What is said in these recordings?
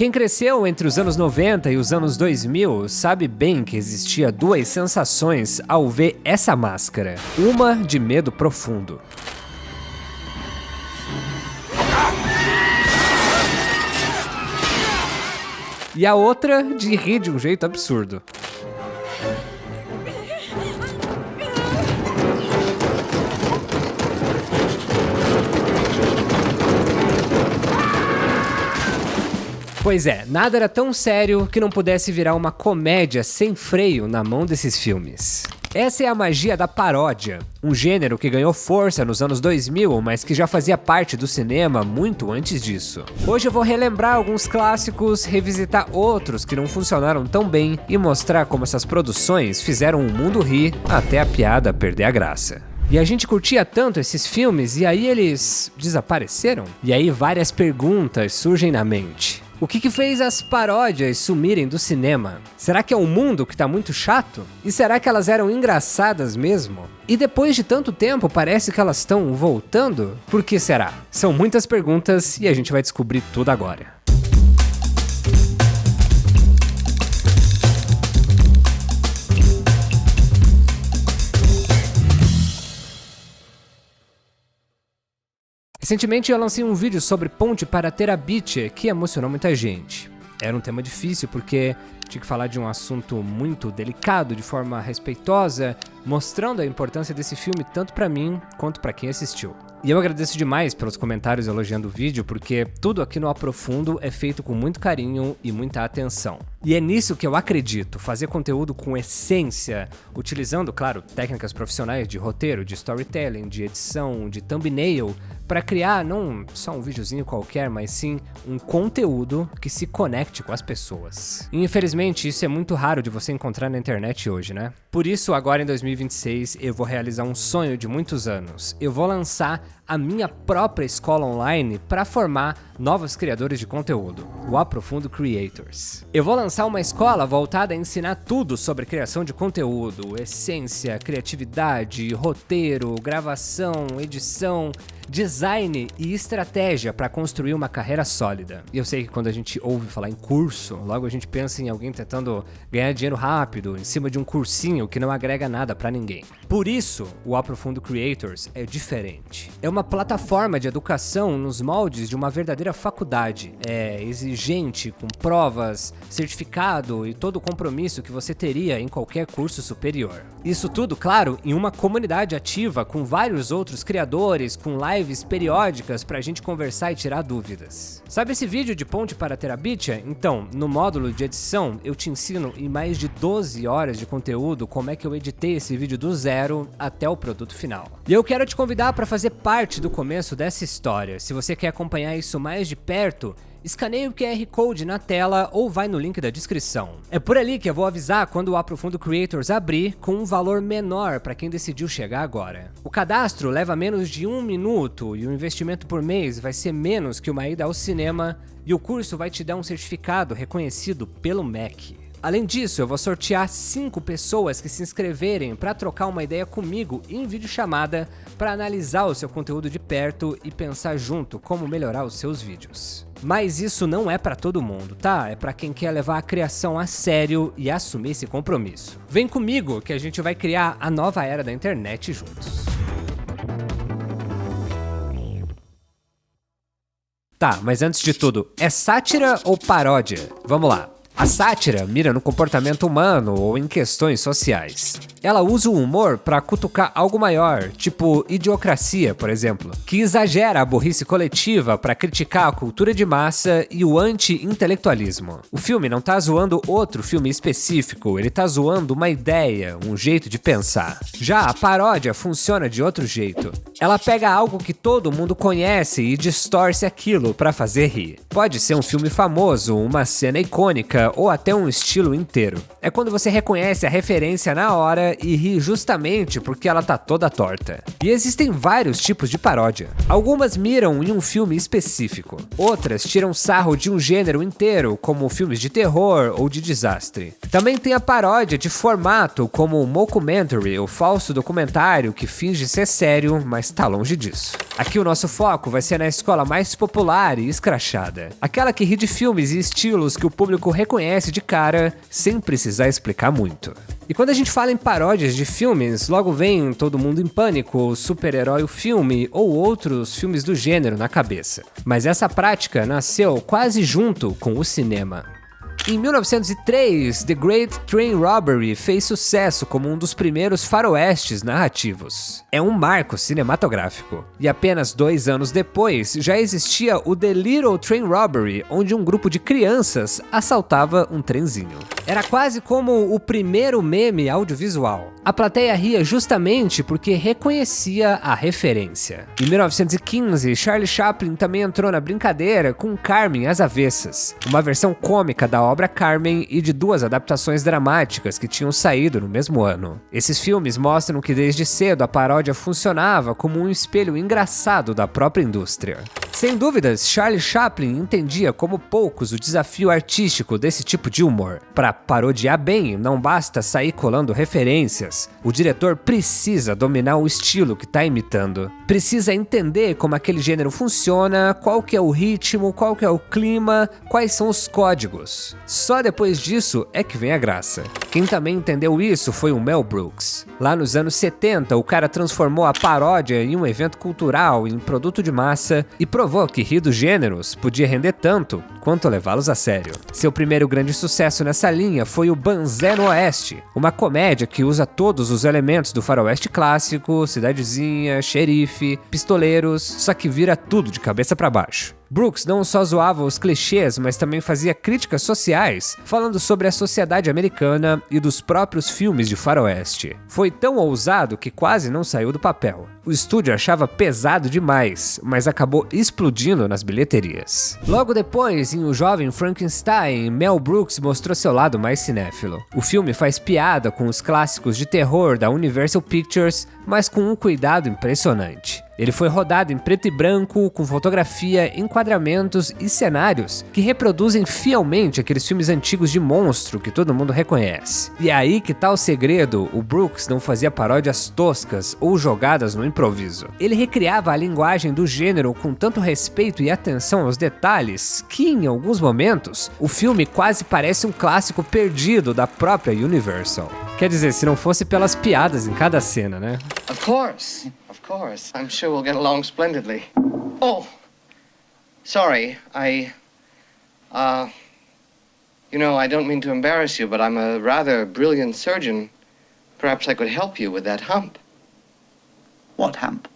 Quem cresceu entre os anos 90 e os anos 2000 sabe bem que existia duas sensações ao ver essa máscara. Uma de medo profundo. E a outra de rir de um jeito absurdo. Pois é, nada era tão sério que não pudesse virar uma comédia sem freio na mão desses filmes. Essa é a magia da paródia, um gênero que ganhou força nos anos 2000, mas que já fazia parte do cinema muito antes disso. Hoje eu vou relembrar alguns clássicos, revisitar outros que não funcionaram tão bem e mostrar como essas produções fizeram o mundo rir até a piada perder a graça. E a gente curtia tanto esses filmes e aí eles desapareceram? E aí várias perguntas surgem na mente. O que fez as paródias sumirem do cinema? Será que é um mundo que tá muito chato? E será que elas eram engraçadas mesmo? E depois de tanto tempo, parece que elas estão voltando? Por que será? São muitas perguntas e a gente vai descobrir tudo agora. Recentemente eu lancei um vídeo sobre Ponte para Terabithia que emocionou muita gente. Era um tema difícil porque tinha que falar de um assunto muito delicado, de forma respeitosa, mostrando a importância desse filme tanto pra mim quanto pra quem assistiu. E eu agradeço demais pelos comentários elogiando o vídeo, porque tudo aqui no Aprofundo é feito com muito carinho e muita atenção. E é nisso que eu acredito, fazer conteúdo com essência, utilizando, claro, técnicas profissionais de roteiro, de storytelling, de edição, de thumbnail, para criar não só um videozinho qualquer, mas sim um conteúdo que se conecte com as pessoas. E, infelizmente, isso é muito raro de você encontrar na internet hoje, né? Por isso, agora em 2026, eu vou realizar um sonho de muitos anos. Eu vou lançar a minha própria escola online para formar novos criadores de conteúdo, o Aprofundo Creators. Eu vou lançar uma escola voltada a ensinar tudo sobre criação de conteúdo, essência, criatividade, roteiro, gravação, edição, design e estratégia para construir uma carreira sólida. E eu sei que quando a gente ouve falar em curso, logo a gente pensa em alguém tentando ganhar dinheiro rápido, em cima de um cursinho que não agrega nada para ninguém. Por isso, o Aprofundo Creators é diferente. É uma plataforma de educação nos moldes de uma verdadeira faculdade. É exigente, com provas, certificado e todo o compromisso que você teria em qualquer curso superior. Isso tudo, claro, em uma comunidade ativa com vários outros criadores, com lives periódicas pra gente conversar e tirar dúvidas. Sabe esse vídeo de Ponte para Terabithia? Então, no módulo de edição, eu te ensino em mais de 12 horas de conteúdo como é que eu editei esse vídeo do zero até o produto final. E eu quero te convidar para fazer parte do começo dessa história. Se você quer acompanhar isso mais de perto, escaneie o QR Code na tela ou vai no link da descrição. É por ali que eu vou avisar quando o Aprofundo Creators abrir com um valor menor para quem decidiu chegar agora. O cadastro leva menos de 1 minuto e o investimento por mês vai ser menos que uma ida ao cinema e o curso vai te dar um certificado reconhecido pelo MEC. Além disso, eu vou sortear 5 pessoas que se inscreverem para trocar uma ideia comigo em videochamada para analisar o seu conteúdo de perto e pensar junto como melhorar os seus vídeos. Mas isso não é para todo mundo, tá? É para quem quer levar a criação a sério e assumir esse compromisso. Vem comigo que a gente vai criar a nova era da internet juntos. Tá, mas antes de tudo, é sátira ou paródia? Vamos lá. A sátira mira no comportamento humano ou em questões sociais. Ela usa o humor para cutucar algo maior, tipo Idiocracia, por exemplo, que exagera a burrice coletiva para criticar a cultura de massa e o anti-intelectualismo. O filme não tá zoando outro filme específico, ele tá zoando uma ideia, um jeito de pensar. Já a paródia funciona de outro jeito. Ela pega algo que todo mundo conhece e distorce aquilo para fazer rir. Pode ser um filme famoso, uma cena icônica, música ou até um estilo inteiro. É quando você reconhece a referência na hora e ri justamente porque ela tá toda torta. E existem vários tipos de paródia. Algumas miram em um filme específico. Outras tiram sarro de um gênero inteiro, como filmes de terror ou de desastre. Também tem a paródia de formato, como o mockumentary, o falso documentário que finge ser sério, mas tá longe disso. Aqui o nosso foco vai ser na escola mais popular e escrachada. Aquela que ri de filmes e estilos que o público reconhece de cara, sem precisar explicar muito. E quando a gente fala em paródias de filmes, logo vem Todo Mundo em Pânico, Super-Herói o Filme ou outros filmes do gênero na cabeça. Mas essa prática nasceu quase junto com o cinema. Em 1903, The Great Train Robbery fez sucesso como um dos primeiros faroestes narrativos. É um marco cinematográfico. E apenas 2 anos depois, já existia o The Little Train Robbery, onde um grupo de crianças assaltava um trenzinho. Era quase como o primeiro meme audiovisual. A plateia ria justamente porque reconhecia a referência. Em 1915, Charlie Chaplin também entrou na brincadeira com Carmen às Avessas, uma versão cômica da obra Carmen e de 2 adaptações dramáticas que tinham saído no mesmo ano. Esses filmes mostram que desde cedo a paródia funcionava como um espelho engraçado da própria indústria. Sem dúvidas, Charlie Chaplin entendia como poucos o desafio artístico desse tipo de humor. Para parodiar bem, não basta sair colando referências. O diretor precisa dominar o estilo que está imitando. Precisa entender como aquele gênero funciona, qual que é o ritmo, qual que é o clima, quais são os códigos. Só depois disso é que vem a graça. Quem também entendeu isso foi o Mel Brooks. Lá nos anos 70, o cara transformou a paródia em um evento cultural, em produto de massa, e provou que rir dos gêneros podia render tanto quanto levá-los a sério. Seu primeiro grande sucesso nessa linha foi o Banzé no Oeste, uma comédia que usa todos os elementos do faroeste clássico, cidadezinha, xerife, pistoleiros, só que vira tudo de cabeça para baixo. Brooks não só zoava os clichês, mas também fazia críticas sociais, falando sobre a sociedade americana e dos próprios filmes de faroeste. Foi tão ousado que quase não saiu do papel. O estúdio achava pesado demais, mas acabou explodindo nas bilheterias. Logo depois, em O Jovem Frankenstein, Mel Brooks mostrou seu lado mais cinéfilo. O filme faz piada com os clássicos de terror da Universal Pictures, mas com um cuidado impressionante. Ele foi rodado em preto e branco, com fotografia, enquadramentos e cenários que reproduzem fielmente aqueles filmes antigos de monstro que todo mundo reconhece. E é aí que tá o segredo: o Brooks não fazia paródias toscas ou jogadas no improviso. Ele recriava a linguagem do gênero com tanto respeito e atenção aos detalhes que, em alguns momentos, o filme quase parece um clássico perdido da própria Universal. Quer dizer, se não fosse pelas piadas em cada cena, né? Of course. I'm sure we'll get along splendidly. Oh, sorry, you know, I don't mean to embarrass you, but I'm a rather brilliant surgeon. Perhaps I could help you with that hump. What hump?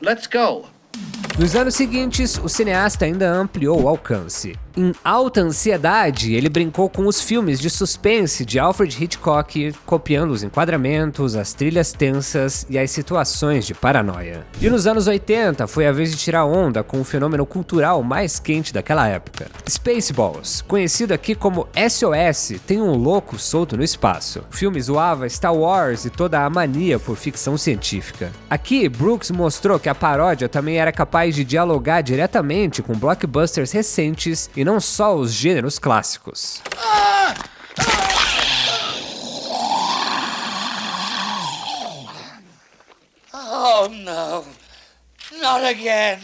Let's go. Nos anos seguintes, o cineasta ainda ampliou o alcance. Em Alta Ansiedade, ele brincou com os filmes de suspense de Alfred Hitchcock, copiando os enquadramentos, as trilhas tensas e as situações de paranoia. E nos anos 80, foi a vez de tirar onda com o fenômeno cultural mais quente daquela época. Spaceballs, conhecido aqui como SOS, tem um louco solto no espaço. O filme zoava Star Wars e toda a mania por ficção científica. Aqui, Brooks mostrou que a paródia também era capaz de dialogar diretamente com blockbusters recentes e não só os gêneros clássicos. Oh no, not again.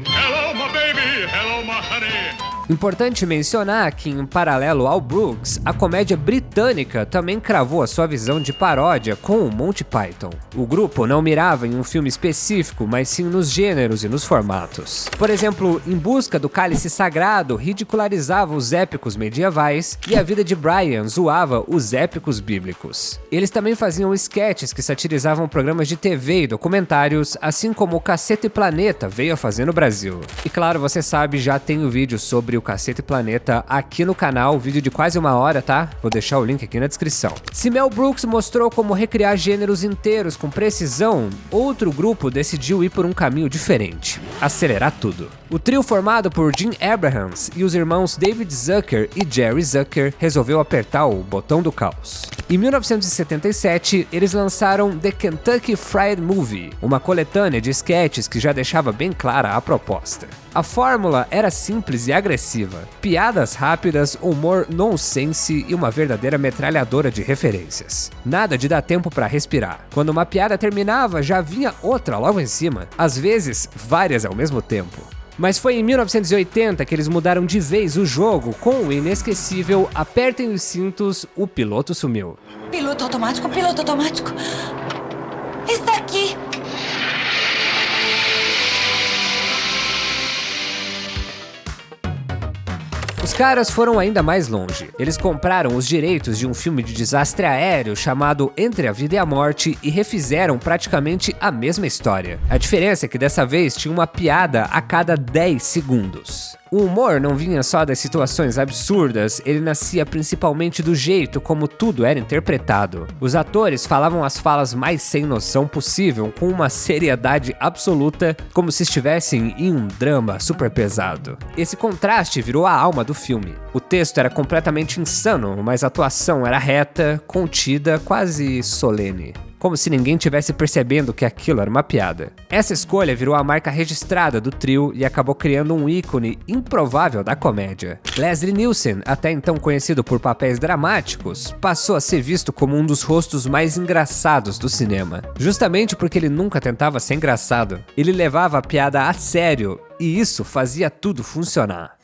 Hello, my baby. Hello, my honey. Importante mencionar que, em paralelo ao Brooks, a comédia britânica também cravou a sua visão de paródia com o Monty Python. O grupo não mirava em um filme específico, mas sim nos gêneros e nos formatos. Por exemplo, Em Busca do Cálice Sagrado ridicularizava os épicos medievais e A Vida de Brian zoava os épicos bíblicos. Eles também faziam esquetes que satirizavam programas de TV e documentários, assim como o Cacete Planeta veio a fazer no Brasil. E claro, você sabe, já tem o vídeo sobre sobre o Cacete Planeta aqui no canal, vídeo de quase 1 hora, tá? Vou deixar o link aqui na descrição. Se Mel Brooks mostrou como recriar gêneros inteiros com precisão, outro grupo decidiu ir por um caminho diferente: acelerar tudo. O trio formado por Jim Abrahams e os irmãos David Zucker e Jerry Zucker resolveu apertar o botão do caos. Em 1977, eles lançaram The Kentucky Fried Movie, uma coletânea de sketches que já deixava bem clara a proposta. A fórmula era simples e agressiva: piadas rápidas, humor nonsense e uma verdadeira metralhadora de referências. Nada de dar tempo para respirar. Quando uma piada terminava, já vinha outra logo em cima, às vezes várias ao mesmo tempo. Mas foi em 1980 que eles mudaram de vez o jogo com o inesquecível Apertem os cintos, o piloto sumiu. Piloto automático, piloto automático. Está aqui. Os caras foram ainda mais longe. Eles compraram os direitos de um filme de desastre aéreo chamado Entre a Vida e a Morte e refizeram praticamente a mesma história. A diferença é que dessa vez tinha uma piada a cada 10 segundos. O humor não vinha só das situações absurdas, ele nascia principalmente do jeito como tudo era interpretado. Os atores falavam as falas mais sem noção possível, com uma seriedade absoluta, como se estivessem em um drama super pesado. Esse contraste virou a alma do filme. O texto era completamente insano, mas a atuação era reta, contida, quase solene. Como se ninguém tivesse percebendo que aquilo era uma piada. Essa escolha virou a marca registrada do trio e acabou criando um ícone improvável da comédia. Leslie Nielsen, até então conhecido por papéis dramáticos, passou a ser visto como um dos rostos mais engraçados do cinema. Justamente porque ele nunca tentava ser engraçado. Ele levava a piada a sério e isso fazia tudo funcionar.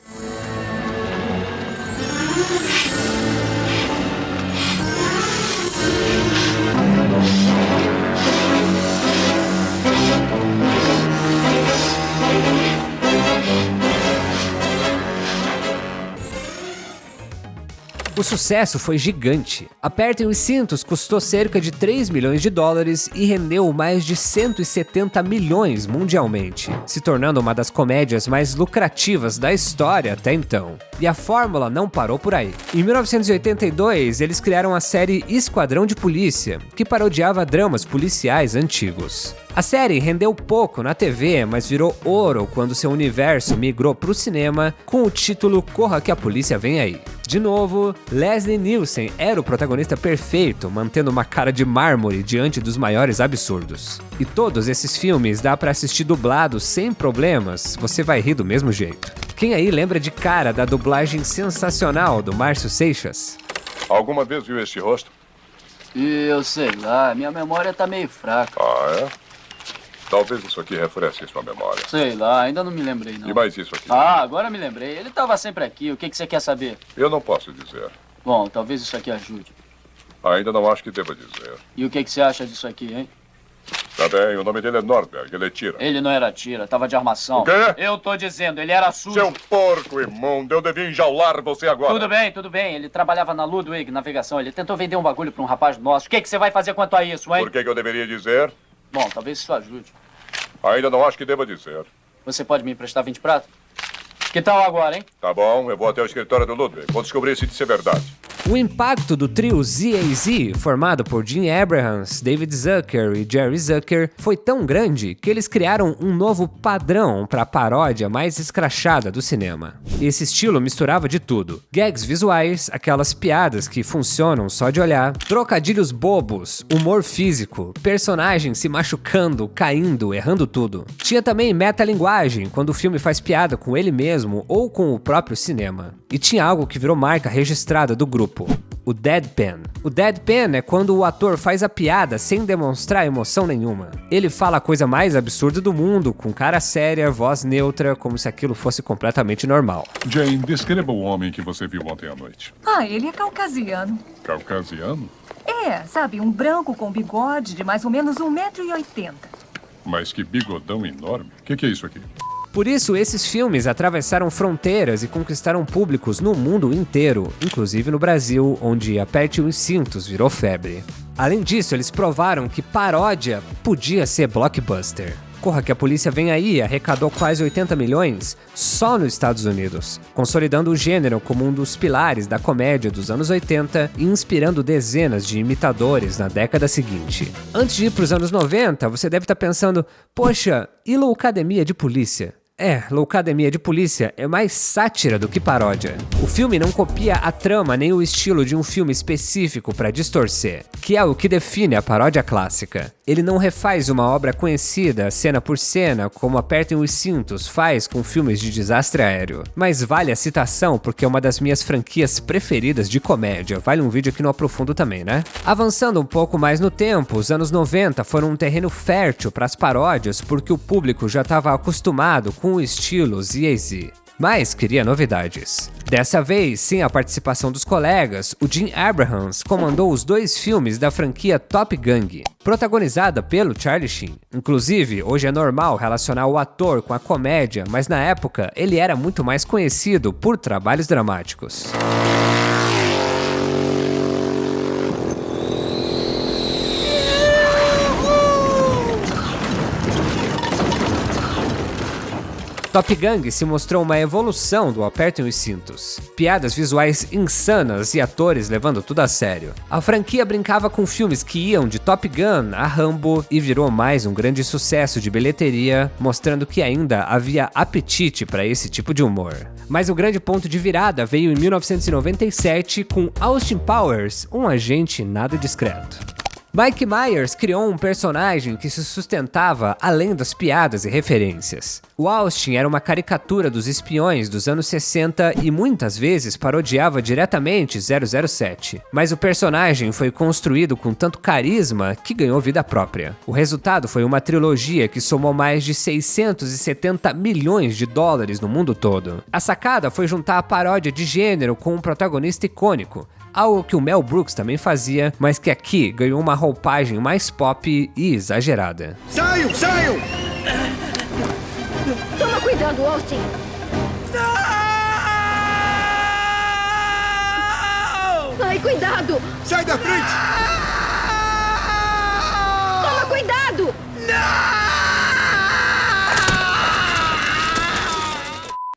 O sucesso foi gigante. Apertem os cintos custou cerca de 3 milhões de dólares e rendeu mais de 170 milhões mundialmente, se tornando uma das comédias mais lucrativas da história até então. E a fórmula não parou por aí. Em 1982, eles criaram a série Esquadrão de Polícia, que parodiava dramas policiais antigos. A série rendeu pouco na TV, mas virou ouro quando seu universo migrou para o cinema com o título Corra que a Polícia Vem Aí. De novo, Leslie Nielsen era o protagonista perfeito, mantendo uma cara de mármore diante dos maiores absurdos. E todos esses filmes dá pra assistir dublados sem problemas, você vai rir do mesmo jeito. Quem aí lembra de cara da dublagem sensacional do Márcio Seixas? Alguma vez viu este rosto? Eu sei lá, minha memória tá meio fraca. Ah, é? Talvez isso aqui refresque sua memória. Sei lá, ainda não me lembrei não. E mais isso aqui? Ah, agora me lembrei. Ele tava sempre aqui. O que você quer saber? Eu não posso dizer. Bom, talvez isso aqui ajude. Ainda não acho que deva dizer. E o que você acha disso aqui, hein? Tá bem, o nome dele é Nordberg, ele é tira. Ele não era tira, tava de armação. O quê? Eu tô dizendo, ele era sujo. Seu porco imundo, eu devia enjaular você agora. Tudo bem. Ele trabalhava na Ludwig Navegação. Ele tentou vender um bagulho pra um rapaz nosso. O que você vai fazer quanto a isso, hein? Por que eu deveria dizer? Bom, talvez isso ajude. Ainda não acho que deva dizer. Você pode me emprestar 20 pratos? Que tal agora, hein? Tá bom, eu vou até o escritório do Ludwig. Vou descobrir se isso é verdade. O impacto do trio ZAZ, formado por Jim Abrahams, David Zucker e Jerry Zucker, foi tão grande que eles criaram um novo padrão para a paródia mais escrachada do cinema. Esse estilo misturava de tudo: gags visuais, aquelas piadas que funcionam só de olhar, trocadilhos bobos, humor físico, personagens se machucando, caindo, errando tudo. Tinha também metalinguagem, quando o filme faz piada com ele mesmo ou com o próprio cinema. E tinha algo que virou marca registrada do grupo: o deadpan. O deadpan é quando o ator faz a piada sem demonstrar emoção nenhuma. Ele fala a coisa mais absurda do mundo, com cara séria, voz neutra, como se aquilo fosse completamente normal. Jane, descreva o homem que você viu ontem à noite. Ele é caucasiano. Caucasiano? É, sabe, um branco com bigode de mais ou menos 1,80 m. Mas que bigodão enorme. O que é isso aqui? Por isso, esses filmes atravessaram fronteiras e conquistaram públicos no mundo inteiro, inclusive no Brasil, onde Aperte os Cintos virou febre. Além disso, eles provaram que paródia podia ser blockbuster. Corra que a Polícia Vem Aí arrecadou quase 80 milhões só nos Estados Unidos, consolidando o gênero como um dos pilares da comédia dos anos 80 e inspirando dezenas de imitadores na década seguinte. Antes de ir para os anos 90, você deve estar pensando, poxa, e Loucademia de Polícia? Loucademia de Polícia é mais sátira do que paródia. O filme não copia a trama nem o estilo de um filme específico para distorcer, que é o que define a paródia clássica. Ele não refaz uma obra conhecida cena por cena, como Apertem os Cintos faz com filmes de desastre aéreo. Mas vale a citação porque é uma das minhas franquias preferidas de comédia. Vale um vídeo que não aprofundo também, né? Avançando um pouco mais no tempo, os anos 90 foram um terreno fértil para as paródias porque o público já estava acostumado com o estilo Z-A-Z, mas queria novidades. Dessa vez, sem a participação dos colegas, o Jim Abrahams comandou os 2 filmes da franquia Top Gun, protagonizada pelo Charlie Sheen. Inclusive, hoje é normal relacionar o ator com a comédia, mas na época ele era muito mais conhecido por trabalhos dramáticos. Top Gun se mostrou uma evolução do Apertem os Cintos. Piadas visuais insanas e atores levando tudo a sério. A franquia brincava com filmes que iam de Top Gun a Rambo e virou mais um grande sucesso de bilheteria, mostrando que ainda havia apetite para esse tipo de humor. Mas o grande ponto de virada veio em 1997 com Austin Powers, um agente nada discreto. Mike Myers criou um personagem que se sustentava além das piadas e referências. O Austin era uma caricatura dos espiões dos anos 60 e muitas vezes parodiava diretamente 007. Mas o personagem foi construído com tanto carisma que ganhou vida própria. O resultado foi uma trilogia que somou mais de 670 milhões de dólares no mundo todo. A sacada foi juntar a paródia de gênero com um protagonista icônico, algo que o Mel Brooks também fazia, mas que aqui ganhou uma roupagem mais pop e exagerada. Saiam! Saiam! Toma cuidado, Austin! Não! Ai, cuidado! Sai da frente! Toma cuidado!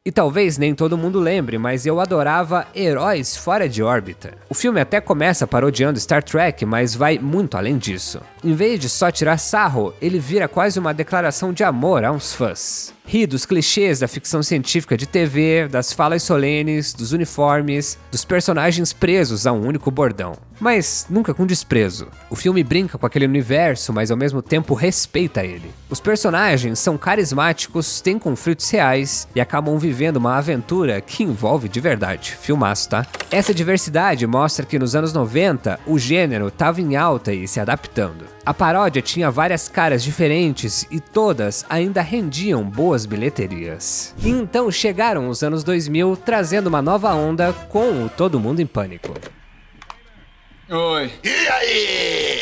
E talvez nem todo mundo lembre, mas eu adorava Heróis Fora de Órbita. O filme até começa parodiando Star Trek, mas vai muito além disso. Em vez de só tirar sarro, ele vira quase uma declaração de amor a uns fãs. Ri dos clichês da ficção científica de TV, das falas solenes, dos uniformes, dos personagens presos a um único bordão. Mas nunca com desprezo. O filme brinca com aquele universo, mas ao mesmo tempo respeita ele. Os personagens são carismáticos, têm conflitos reais e acabam vivendo uma aventura que envolve de verdade. Filmaço, tá? Essa diversidade mostra que nos anos 90 o gênero estava em alta e se adaptando. A paródia tinha várias caras diferentes e todas ainda rendiam boas bilheterias. E então chegaram os anos 2000 trazendo uma nova onda com o Todo Mundo em Pânico. Oi. E aí?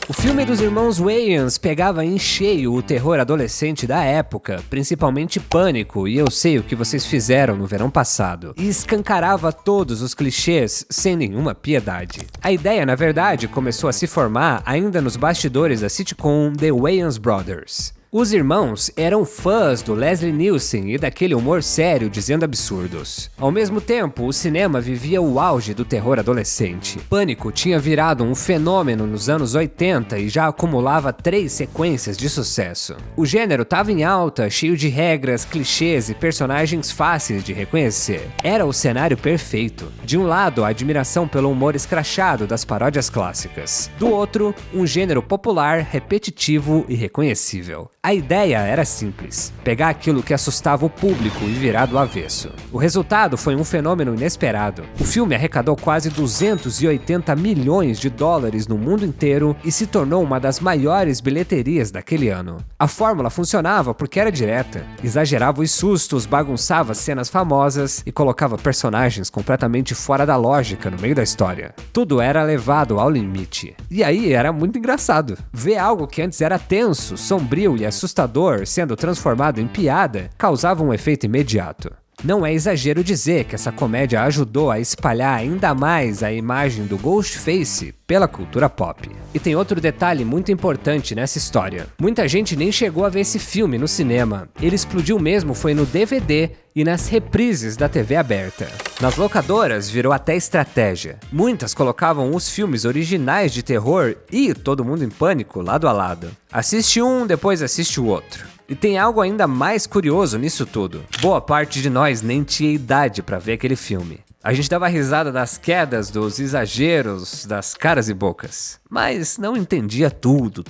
O filme dos irmãos Wayans pegava em cheio o terror adolescente da época, principalmente Pânico, e Eu Sei o que Vocês Fizeram no verão passado, e escancarava todos os clichês sem nenhuma piedade. A ideia, na verdade, começou a se formar ainda nos bastidores da sitcom The Wayans Brothers. Os irmãos eram fãs do Leslie Nielsen e daquele humor sério dizendo absurdos. Ao mesmo tempo, o cinema vivia o auge do terror adolescente. Pânico tinha virado um fenômeno nos anos 80 e já acumulava 3 sequências de sucesso. O gênero estava em alta, cheio de regras, clichês e personagens fáceis de reconhecer. Era o cenário perfeito. De um lado, a admiração pelo humor escrachado das paródias clássicas. Do outro, um gênero popular, repetitivo e reconhecível. A ideia era simples, pegar aquilo que assustava o público e virar do avesso. O resultado foi um fenômeno inesperado. O filme arrecadou quase 280 milhões de dólares no mundo inteiro e se tornou uma das maiores bilheterias daquele ano. A fórmula funcionava porque era direta, exagerava os sustos, bagunçava cenas famosas e colocava personagens completamente fora da lógica no meio da história. Tudo era levado ao limite. E aí era muito engraçado. Ver algo que antes era tenso, sombrio e assustador sendo transformado em piada causava um efeito imediato. Não é exagero dizer que essa comédia ajudou a espalhar ainda mais a imagem do Ghostface pela cultura pop. E tem outro detalhe muito importante nessa história. Muita gente nem chegou a ver esse filme no cinema. Ele explodiu mesmo foi no DVD e nas reprises da TV aberta. Nas locadoras virou até estratégia. Muitas colocavam os filmes originais de terror e Todo Mundo em Pânico lado a lado. Assiste um, depois assiste o outro. E tem algo ainda mais curioso nisso tudo. Boa parte de nós nem tinha idade para ver aquele filme. A gente dava risada das quedas, dos exageros, das caras e bocas. Mas não entendia tudo.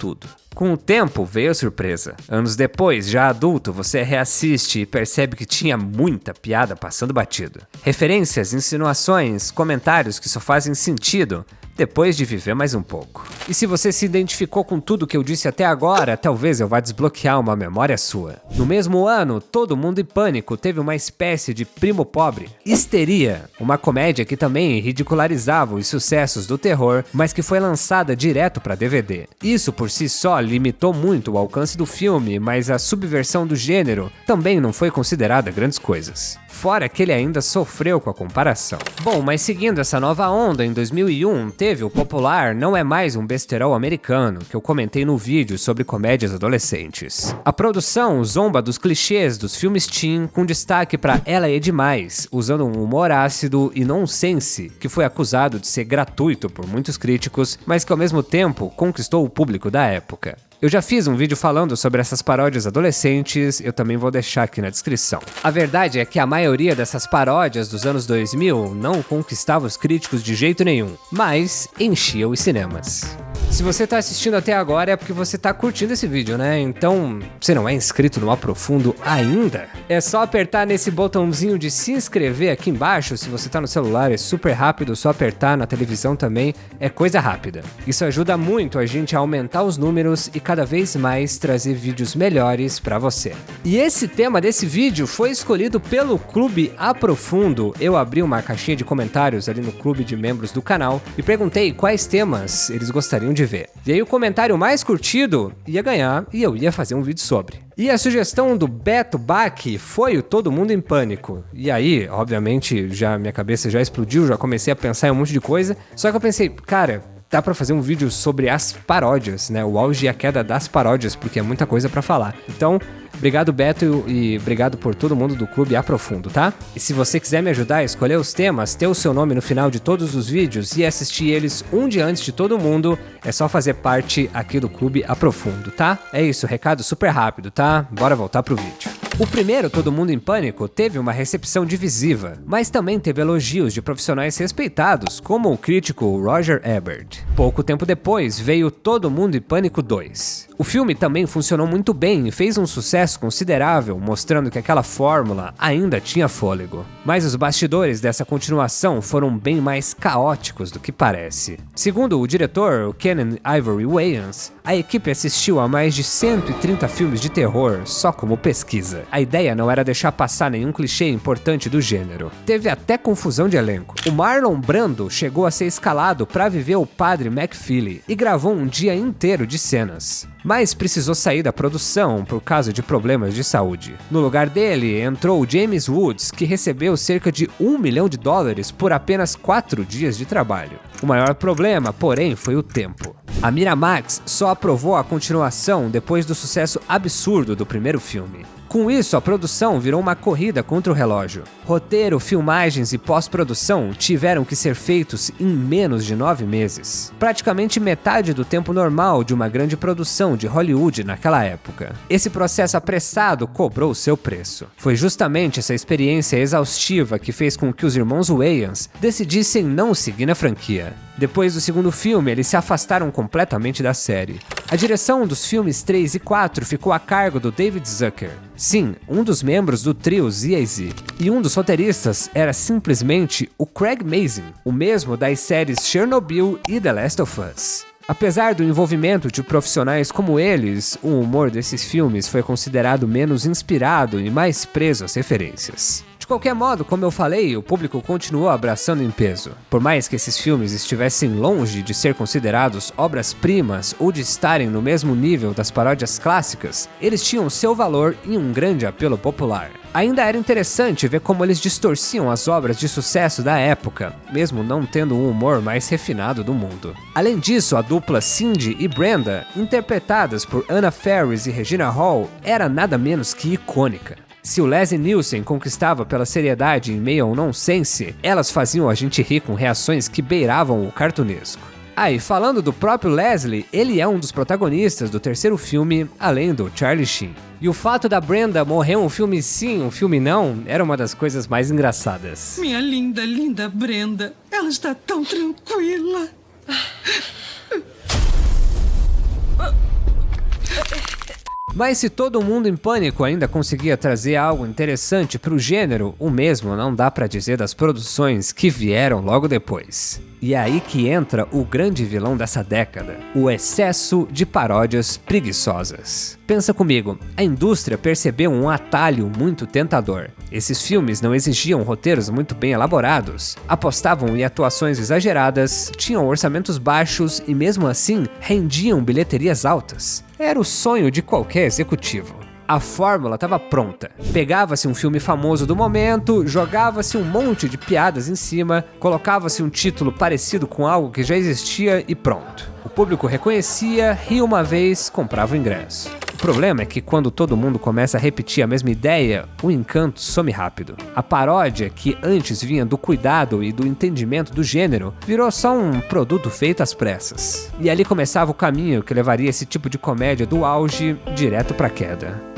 Com o tempo veio a surpresa. Anos depois, já adulto, você reassiste e percebe que tinha muita piada passando batido. Referências, insinuações, comentários que só fazem sentido depois de viver mais um pouco. E se você se identificou com tudo que eu disse até agora, talvez eu vá desbloquear uma memória sua. No mesmo ano, Todo Mundo em Pânico teve uma espécie de primo pobre, Histeria, uma comédia que também ridicularizava os sucessos do terror, mas que foi lançada direto para DVD. Isso por si só limitou muito o alcance do filme, mas a subversão do gênero também não foi considerada grandes coisas. Fora que ele ainda sofreu com a comparação. Bom, mas seguindo essa nova onda, em 2001 teve o popular Não É Mais Um Besterol Americano, que eu comentei no vídeo sobre comédias adolescentes. A produção zomba dos clichês dos filmes teen, com destaque para Ela é Demais, usando um humor ácido e nonsense, que foi acusado de ser gratuito por muitos críticos, mas que ao mesmo tempo conquistou o público da época. Eu já fiz um vídeo falando sobre essas paródias adolescentes, eu também vou deixar aqui na descrição. A verdade é que a maioria dessas paródias dos anos 2000 não conquistava os críticos de jeito nenhum, mas enchia os cinemas. Se você tá assistindo até agora é porque você tá curtindo esse vídeo, né? Então, você não é inscrito no Aprofundo ainda? É só apertar nesse botãozinho de se inscrever aqui embaixo. Se você tá no celular é super rápido, só apertar, na televisão também é coisa rápida. Isso ajuda muito a gente a aumentar os números e cada vez mais trazer vídeos melhores pra você. E esse tema desse vídeo foi escolhido pelo Clube Aprofundo. Eu abri uma caixinha de comentários ali no clube de membros do canal e perguntei quais temas eles gostariam de ver. E aí o comentário mais curtido ia ganhar e eu ia fazer um vídeo sobre. E a sugestão do Beto Bach foi o Todo Mundo em Pânico. E aí, obviamente, minha cabeça já explodiu, já comecei a pensar em um monte de coisa. Só que eu pensei, cara, dá pra fazer um vídeo sobre as paródias, né? O auge e a queda das paródias, porque é muita coisa pra falar. Então, obrigado Beto e obrigado por todo mundo do Clube Aprofundo, tá? E se você quiser me ajudar a escolher os temas, ter o seu nome no final de todos os vídeos e assistir eles um dia antes de todo mundo, é só fazer parte aqui do Clube Aprofundo, tá? É isso, recado super rápido, tá? Bora voltar pro vídeo. O primeiro, Todo Mundo em Pânico, teve uma recepção divisiva, mas também teve elogios de profissionais respeitados, como o crítico Roger Ebert. Pouco tempo depois, veio Todo Mundo em Pânico 2. O filme também funcionou muito bem e fez um sucesso considerável, mostrando que aquela fórmula ainda tinha fôlego. Mas os bastidores dessa continuação foram bem mais caóticos do que parece. Segundo o diretor, o Kenan Ivory Wayans, a equipe assistiu a mais de 130 filmes de terror só como pesquisa. A ideia não era deixar passar nenhum clichê importante do gênero. Teve até confusão de elenco. O Marlon Brando chegou a ser escalado para viver o padre McFeely e gravou um dia inteiro de cenas. Mas precisou sair da produção por causa de problemas de saúde. No lugar dele, entrou James Woods, que recebeu cerca de $1 milhão por apenas 4 dias de trabalho. O maior problema, porém, foi o tempo. A Miramax só aprovou a continuação depois do sucesso absurdo do primeiro filme. Com isso, a produção virou uma corrida contra o relógio. Roteiro, filmagens e pós-produção tiveram que ser feitos em menos de 9 meses. Praticamente metade do tempo normal de uma grande produção de Hollywood naquela época. Esse processo apressado cobrou o seu preço. Foi justamente essa experiência exaustiva que fez com que os irmãos Wayans decidissem não seguir na franquia. Depois do segundo filme, eles se afastaram completamente da série. A direção dos filmes 3 e 4 ficou a cargo do David Zucker. Sim, um dos membros do trio Z&Z. E um dos roteiristas era simplesmente o Craig Mazin, o mesmo das séries Chernobyl e The Last of Us. Apesar do envolvimento de profissionais como eles, o humor desses filmes foi considerado menos inspirado e mais preso às referências. De De qualquer modo, como eu falei, o público continuou abraçando em peso. Por mais que esses filmes estivessem longe de ser considerados obras-primas ou de estarem no mesmo nível das paródias clássicas, eles tinham seu valor e um grande apelo popular. Ainda era interessante ver como eles distorciam as obras de sucesso da época, mesmo não tendo o humor mais refinado do mundo. Além disso, a dupla Cindy e Brenda, interpretadas por Anna Faris e Regina Hall, era nada menos que icônica. Se o Leslie Nielsen conquistava pela seriedade em meio ao nonsense, elas faziam a gente rir com reações que beiravam o cartunesco. E falando do próprio Leslie, ele é um dos protagonistas do terceiro filme, além do Charlie Sheen. E o fato da Brenda morrer um filme sim, um filme não, era uma das coisas mais engraçadas. Minha linda, linda Brenda, ela está tão tranquila. Mas se todo mundo em Pânico ainda conseguia trazer algo interessante para o gênero, o mesmo não dá para dizer das produções que vieram logo depois. E é aí que entra o grande vilão dessa década, o excesso de paródias preguiçosas. Pensa comigo, a indústria percebeu um atalho muito tentador. Esses filmes não exigiam roteiros muito bem elaborados, apostavam em atuações exageradas, tinham orçamentos baixos e mesmo assim rendiam bilheterias altas. Era o sonho de qualquer executivo. A fórmula estava pronta. Pegava-se um filme famoso do momento, jogava-se um monte de piadas em cima, colocava-se um título parecido com algo que já existia e pronto. O público reconhecia, ria uma vez, comprava o ingresso. O problema é que quando todo mundo começa a repetir a mesma ideia, o encanto some rápido. A paródia, que antes vinha do cuidado e do entendimento do gênero, virou só um produto feito às pressas. E ali começava o caminho que levaria esse tipo de comédia do auge direto pra queda.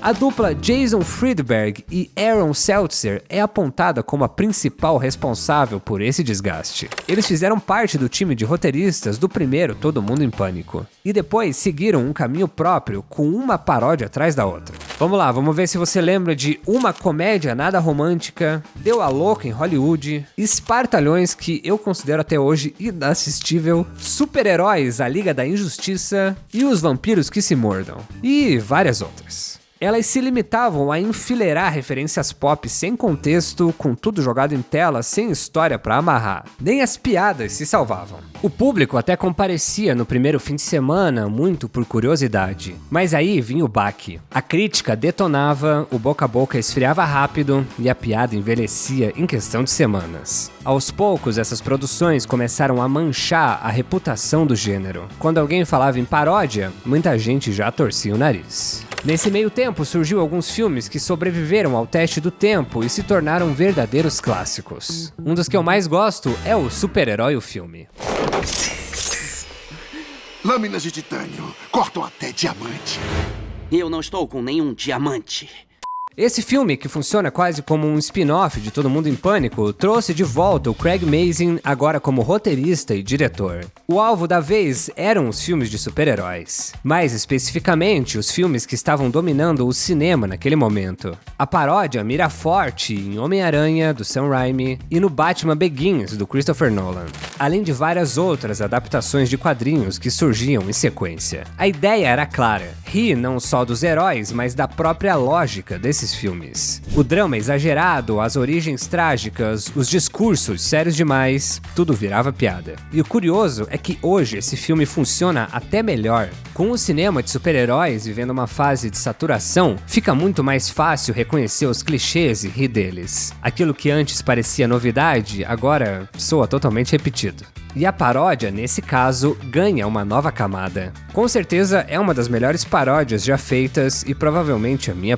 A dupla Jason Friedberg e Aaron Seltzer é apontada como a principal responsável por esse desgaste. Eles fizeram parte do time de roteiristas do primeiro Todo Mundo em Pânico, e depois seguiram um caminho próprio com uma paródia atrás da outra. Vamos lá, vamos ver se você lembra de Uma Comédia Nada Romântica, Deu a Louca em Hollywood, Espartalhões, que eu considero até hoje inassistível, Super-Heróis, A Liga da Injustiça e Os Vampiros que se Mordam, e várias outras. Elas se limitavam a enfileirar referências pop sem contexto, com tudo jogado em tela, sem história pra amarrar. Nem as piadas se salvavam. O público até comparecia no primeiro fim de semana, muito por curiosidade. Mas aí vinha o baque. A crítica detonava, o boca a boca esfriava rápido e a piada envelhecia em questão de semanas. Aos poucos, essas produções começaram a manchar a reputação do gênero. Quando alguém falava em paródia, muita gente já torcia o nariz. Nesse meio tempo, surgiu alguns filmes que sobreviveram ao teste do tempo e se tornaram verdadeiros clássicos. Um dos que eu mais gosto é o Super-Herói o Filme. Lâminas de titânio cortam até diamante. Eu não estou com nenhum diamante. Esse filme, que funciona quase como um spin-off de Todo Mundo em Pânico, trouxe de volta o Craig Mazin, agora como roteirista e diretor. O alvo da vez eram os filmes de super-heróis. Mais especificamente, os filmes que estavam dominando o cinema naquele momento. A paródia mira forte em Homem-Aranha, do Sam Raimi, e no Batman Begins, do Christopher Nolan. Além de várias outras adaptações de quadrinhos que surgiam em sequência. A ideia era clara, rir não só dos heróis, mas da própria lógica desses filmes. O drama exagerado, as origens trágicas, os discursos sérios demais, tudo virava piada. E o curioso é que hoje esse filme funciona até melhor. Com o cinema de super-heróis vivendo uma fase de saturação, fica muito mais fácil reconhecer os clichês e rir deles. Aquilo que antes parecia novidade, agora soa totalmente repetido. E a paródia, nesse caso, ganha uma nova camada. Com certeza é uma das melhores paródias já feitas e provavelmente a minha...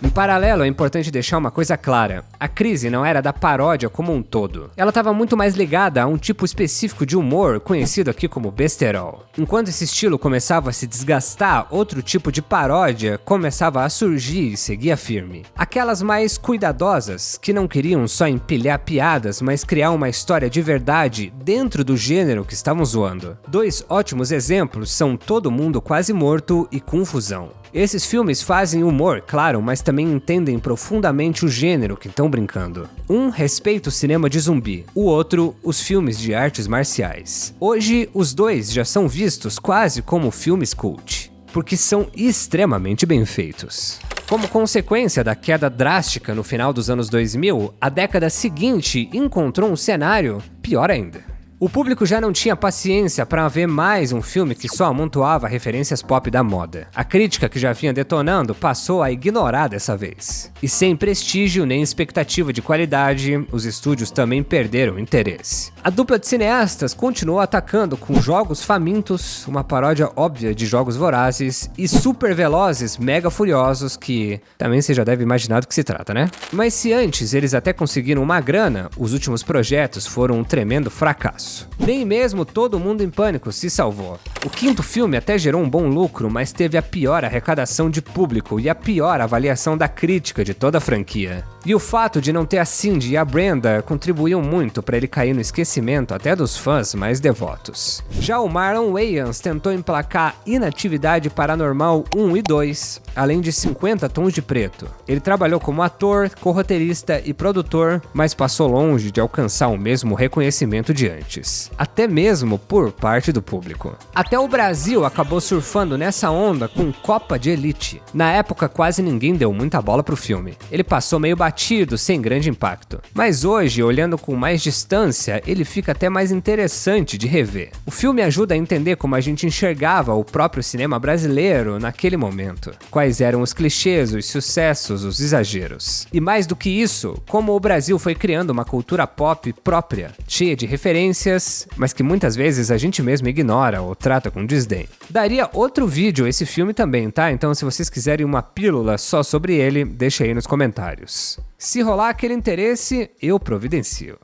Em paralelo, é importante deixar uma coisa clara. A crise não era da paródia como um todo. Ela estava muito mais ligada a um tipo específico de humor, conhecido aqui como besterol. Enquanto esse estilo começava a se desgastar, outro tipo de paródia começava a surgir e seguia firme. Aquelas mais cuidadosas, que não queriam só empilhar piadas, mas criar uma história de verdade dentro do gênero que estavam zoando. Dois ótimos exemplos são Todo Mundo Quase Morto e Confusão. Esses filmes fazem humor, claro, mas também entendem profundamente o gênero que estão brincando. Um respeita o cinema de zumbi, o outro, os filmes de artes marciais. Hoje, os dois já são vistos quase como filmes cult, porque são extremamente bem feitos. Como consequência da queda drástica no final dos anos 2000, a década seguinte encontrou um cenário pior ainda. O público já não tinha paciência para ver mais um filme que só amontoava referências pop da moda. A crítica que já vinha detonando passou a ignorar dessa vez. E sem prestígio nem expectativa de qualidade, os estúdios também perderam interesse. A dupla de cineastas continuou atacando com Jogos Famintos, uma paródia óbvia de Jogos Vorazes, e Super Velozes Mega Furiosos, que também você já deve imaginar do que se trata, né? Mas se antes eles até conseguiram uma grana, os últimos projetos foram um tremendo fracasso. Nem mesmo Todo Mundo em Pânico se salvou. O quinto filme até gerou um bom lucro, mas teve a pior arrecadação de público e a pior avaliação da crítica de toda a franquia. E o fato de não ter a Cindy e a Brenda contribuiu muito para ele cair no esquecimento até dos fãs mais devotos. Já o Marlon Wayans tentou emplacar Inatividade Paranormal 1 e 2, além de 50 Tons de Preto. Ele trabalhou como ator, co-roteirista e produtor, mas passou longe de alcançar o mesmo reconhecimento de antes, até mesmo por parte do público. Até o Brasil acabou surfando nessa onda com Copa de Elite. Na época quase ninguém deu muita bola pro filme. Ele passou meio batido, sem grande impacto. Mas hoje, olhando com mais distância, ele fica até mais interessante de rever. O filme ajuda a entender como a gente enxergava o próprio cinema brasileiro naquele momento. Quais eram os clichês, os sucessos, os exageros. E mais do que isso, como o Brasil foi criando uma cultura pop própria, cheia de referências, mas que muitas vezes a gente mesmo ignora ou trata com desdém. Daria outro vídeo esse filme também, tá? Então se vocês quiserem uma pílula só sobre ele, deixa aí nos comentários. Se rolar aquele interesse, eu providencio.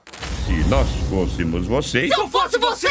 Se nós fôssemos vocês... Se eu fosse você!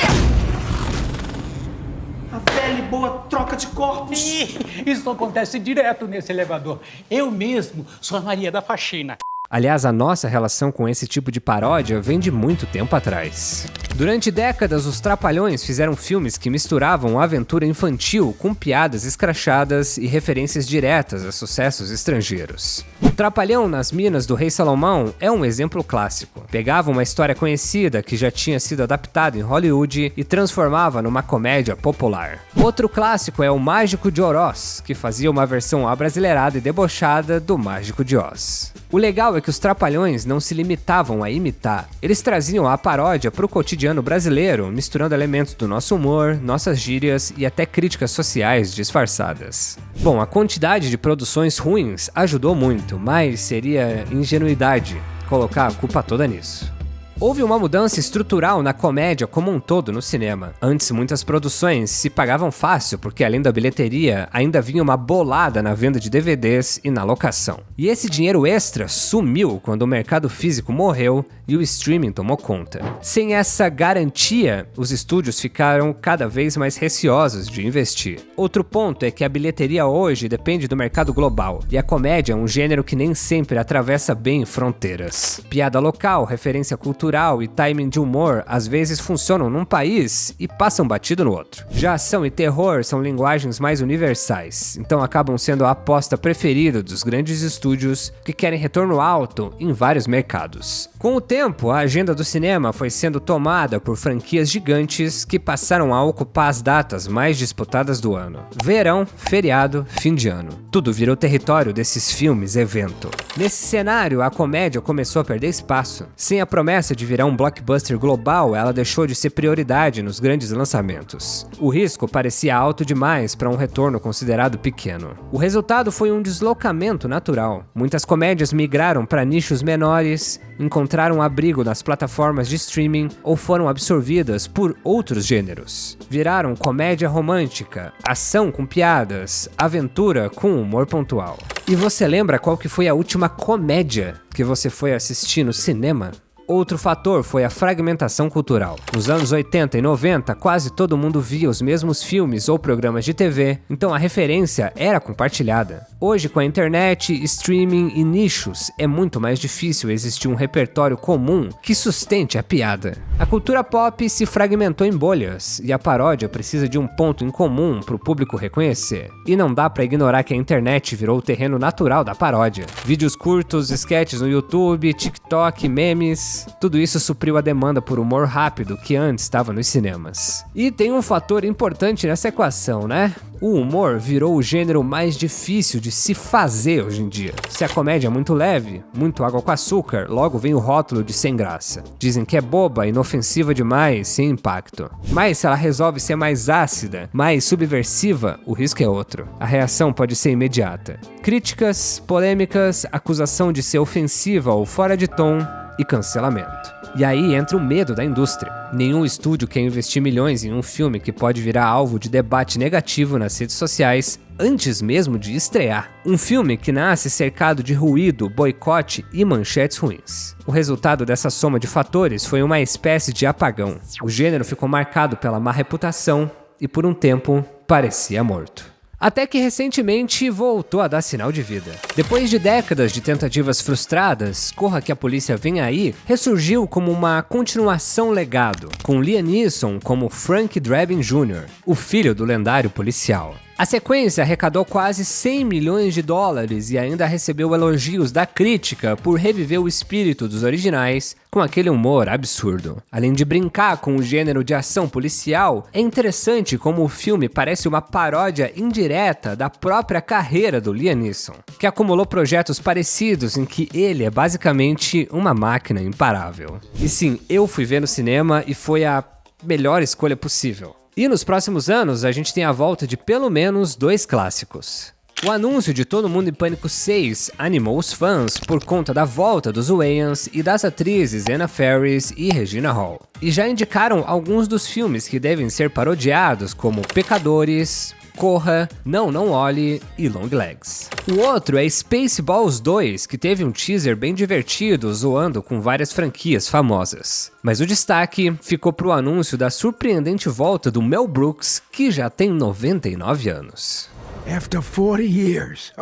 A velha e boa troca de corpos. Isso acontece direto nesse elevador. Eu mesmo sou a Maria da Faxina. Aliás, a nossa relação com esse tipo de paródia vem de muito tempo atrás. Durante décadas, os Trapalhões fizeram filmes que misturavam aventura infantil com piadas escrachadas e referências diretas a sucessos estrangeiros. O Trapalhão nas Minas do Rei Salomão é um exemplo clássico. Pegava uma história conhecida que já tinha sido adaptada em Hollywood e transformava numa comédia popular. Outro clássico é o Mágico de Oroz, que fazia uma versão abrasileirada e debochada do Mágico de Oz. O legal é que os Trapalhões não se limitavam a imitar, eles traziam a paródia para o cotidiano brasileiro, misturando elementos do nosso humor, nossas gírias e até críticas sociais disfarçadas. Bom, a quantidade de produções ruins ajudou muito, mas seria ingenuidade colocar a culpa toda nisso. Houve uma mudança estrutural na comédia como um todo no cinema. Antes, muitas produções se pagavam fácil porque, além da bilheteria, ainda vinha uma bolada na venda de DVDs e na locação. E esse dinheiro extra sumiu quando o mercado físico morreu e o streaming tomou conta. Sem essa garantia, os estúdios ficaram cada vez mais receosos de investir. Outro ponto é que a bilheteria hoje depende do mercado global, e a comédia é um gênero que nem sempre atravessa bem fronteiras. Piada local, referência cultural e timing de humor às vezes funcionam num país e passam batido no outro. Já ação e terror são linguagens mais universais, então acabam sendo a aposta preferida dos grandes estúdios que querem retorno alto em vários mercados. Com o tempo, a agenda do cinema foi sendo tomada por franquias gigantes que passaram a ocupar as datas mais disputadas do ano. Verão, feriado, fim de ano. Tudo virou território desses filmes evento. Nesse cenário, a comédia começou a perder espaço. Sem a promessa de virar um blockbuster global, ela deixou de ser prioridade nos grandes lançamentos. O risco parecia alto demais para um retorno considerado pequeno. O resultado foi um deslocamento natural. Muitas comédias migraram para nichos menores, encontraram abrigo nas plataformas de streaming ou foram absorvidas por outros gêneros. Viraram comédia romântica, ação com piadas, aventura com humor pontual. E você lembra qual que foi a última comédia que você foi assistir no cinema? Outro fator foi a fragmentação cultural. Nos anos 80 e 90, quase todo mundo via os mesmos filmes ou programas de TV, então a referência era compartilhada. Hoje, com a internet, streaming e nichos, é muito mais difícil existir um repertório comum que sustente a piada. A cultura pop se fragmentou em bolhas, e a paródia precisa de um ponto em comum para o público reconhecer. E não dá para ignorar que a internet virou o terreno natural da paródia. Vídeos curtos, sketches no YouTube, TikTok, memes... reais. Tudo isso supriu a demanda por humor rápido que antes estava nos cinemas. E tem um fator importante nessa equação, né? O humor virou o gênero mais difícil de se fazer hoje em dia. Se a comédia é muito leve, muito água com açúcar, logo vem o rótulo de sem graça. Dizem que é boba, inofensiva demais, sem impacto. Mas se ela resolve ser mais ácida, mais subversiva, o risco é outro. A reação pode ser imediata. Críticas, polêmicas, acusação de ser ofensiva ou fora de tom e cancelamento. E aí entra o medo da indústria. Nenhum estúdio quer investir milhões em um filme que pode virar alvo de debate negativo nas redes sociais antes mesmo de estrear. Um filme que nasce cercado de ruído, boicote e manchetes ruins. O resultado dessa soma de fatores foi uma espécie de apagão. O gênero ficou marcado pela má reputação e por um tempo parecia morto. Até que recentemente voltou a dar sinal de vida. Depois de décadas de tentativas frustradas, Corra que a Polícia Vem Aí ressurgiu como uma continuação legado, com Liam Neeson como Frank Drebin Jr., o filho do lendário policial. A sequência arrecadou quase 100 milhões de dólares e ainda recebeu elogios da crítica por reviver o espírito dos originais com aquele humor absurdo. Além de brincar com o gênero de ação policial, é interessante como o filme parece uma paródia indireta da própria carreira do Liam Neeson, que acumulou projetos parecidos em que ele é basicamente uma máquina imparável. E sim, eu fui ver no cinema e foi a melhor escolha possível. E nos próximos anos, a gente tem a volta de pelo menos 2 clássicos. O anúncio de Todo Mundo em Pânico 6 animou os fãs por conta da volta dos Wayans e das atrizes Anna Faris e Regina Hall. E já indicaram alguns dos filmes que devem ser parodiados, como Pecadores, Corra, Não, Não Olhe e Long Legs. O outro é Spaceballs 2, que teve um teaser bem divertido, zoando com várias franquias famosas. Mas o destaque ficou pro anúncio da surpreendente volta do Mel Brooks, que já tem 99 anos. After 40 years,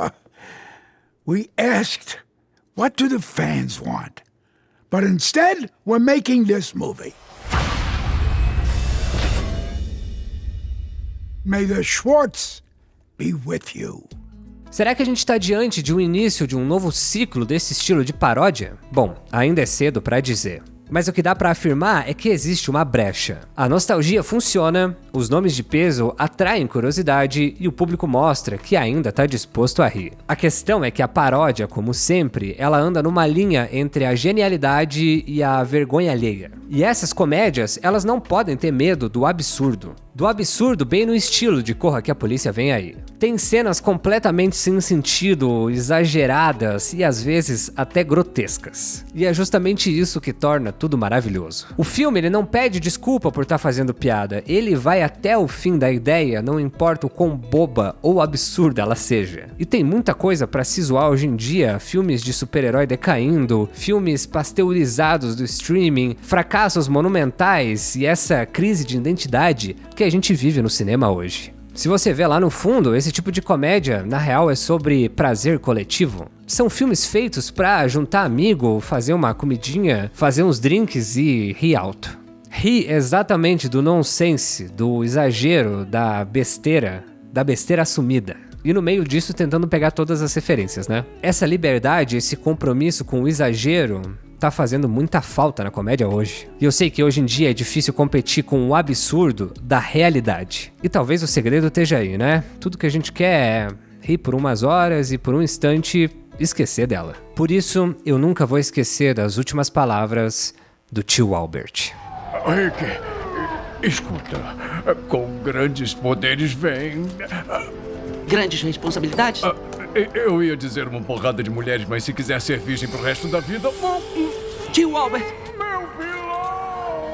we asked, what do the fans want? But instead, we're making this movie. May the Schwartz be with you. Será que a gente está diante de um início de um novo ciclo desse estilo de paródia? Bom, ainda é cedo para dizer. Mas o que dá pra afirmar é que existe uma brecha. A nostalgia funciona, os nomes de peso atraem curiosidade e o público mostra que ainda tá disposto a rir. A questão é que a paródia, como sempre, ela anda numa linha entre a genialidade e a vergonha alheia. E essas comédias, elas não podem ter medo do absurdo. Do absurdo bem no estilo de Corra que a Polícia Vem Aí. Tem cenas completamente sem sentido, exageradas e às vezes até grotescas. E é justamente isso que torna tudo maravilhoso. O filme ele não pede desculpa por estar fazendo piada, ele vai até o fim da ideia, não importa o quão boba ou absurda ela seja. E tem muita coisa pra se zoar hoje em dia, filmes de super-herói decaindo, filmes pasteurizados do streaming, fracassos monumentais e essa crise de identidade que a gente vive no cinema hoje. Se você vê lá no fundo, esse tipo de comédia, na real, é sobre prazer coletivo. São filmes feitos pra juntar amigo, fazer uma comidinha, fazer uns drinks e rir alto. Rir exatamente do nonsense, do exagero, da besteira assumida. E no meio disso tentando pegar todas as referências, né? Essa liberdade, esse compromisso com o exagero tá fazendo muita falta na comédia hoje. E eu sei que hoje em dia é difícil competir com o absurdo da realidade. E talvez o segredo esteja aí, né? Tudo que a gente quer é rir por umas horas e por um instante esquecer dela. Por isso, eu nunca vou esquecer das últimas palavras do tio Albert. Rick, escuta, com grandes poderes vem... Grandes responsabilidades? Eu ia dizer uma porrada de mulheres, mas se quiser ser virgem pro resto da vida... Tio Albert! Meu vilão!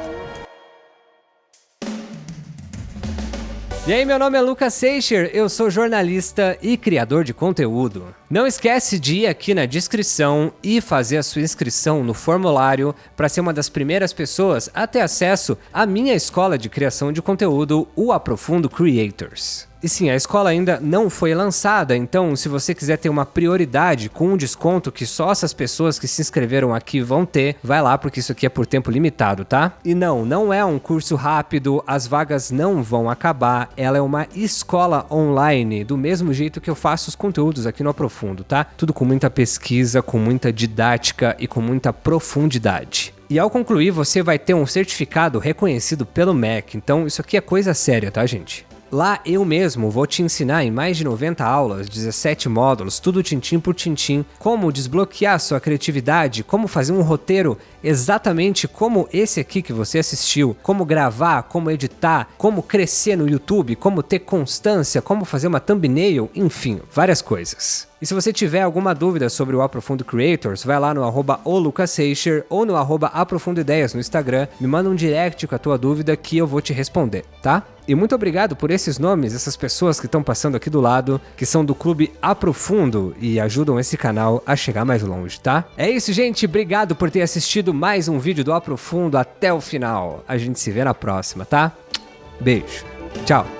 E aí, meu nome é Lucas Seixer, eu sou jornalista e criador de conteúdo. Não esquece de ir aqui na descrição e fazer a sua inscrição no formulário para ser uma das primeiras pessoas a ter acesso à minha escola de criação de conteúdo, o Aprofundo Creators. E sim, a escola ainda não foi lançada, então se você quiser ter uma prioridade com um desconto que só essas pessoas que se inscreveram aqui vão ter, vai lá porque isso aqui é por tempo limitado, tá? E não é um curso rápido, as vagas não vão acabar, ela é uma escola online, do mesmo jeito que eu faço os conteúdos aqui no Aprofundo, tá? Tudo com muita pesquisa, com muita didática e com muita profundidade. E ao concluir, você vai ter um certificado reconhecido pelo MEC. Então isso aqui é coisa séria, tá, gente? Lá eu mesmo vou te ensinar em mais de 90 aulas, 17 módulos, tudo tintim por tintim, como desbloquear sua criatividade, como fazer um roteiro exatamente como esse aqui que você assistiu, como gravar, como editar, como crescer no YouTube, como ter constância, como fazer uma thumbnail, enfim, várias coisas. E se você tiver alguma dúvida sobre o Aprofundo Creators, vai lá no @olucaseixer ou no @aprofundoideias no Instagram, me manda um direct com a tua dúvida que eu vou te responder, tá? E muito obrigado por esses nomes, essas pessoas que estão passando aqui do lado, que são do Clube Aprofundo e ajudam esse canal a chegar mais longe, tá? É isso, gente. Obrigado por ter assistido mais um vídeo do Aprofundo até o final. A gente se vê na próxima, tá? Beijo. Tchau.